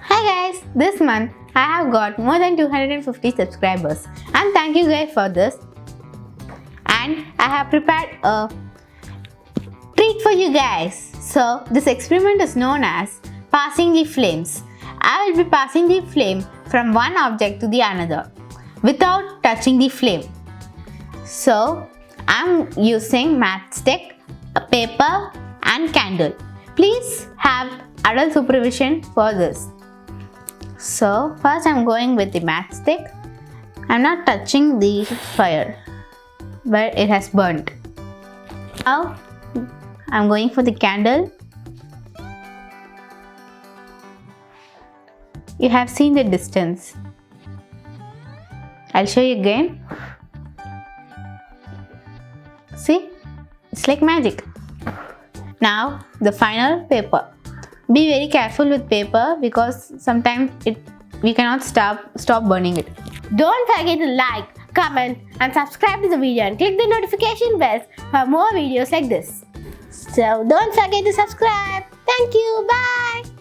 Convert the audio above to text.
Hi guys, this month I have got more than 250 subscribers and thank you guys for this. And I have prepared a treat for you guys. So this experiment is known as passing the flames. I will be passing the flame from one object to the another without touching the flame. So I'm using matchstick, a paper and candle. Please have adult supervision for this. So first I'm going with the matchstick. I'm not touching the fire, but it has burnt. Now I'm going for the candle. You have seen the distance. I'll show you again. See? It's like magic. Now the final paper. Be very careful with paper because sometimes we cannot stop burning it. Don't forget to like, comment and subscribe to the video and click the notification bell for more videos like this. So don't forget to subscribe. Thank you. Bye.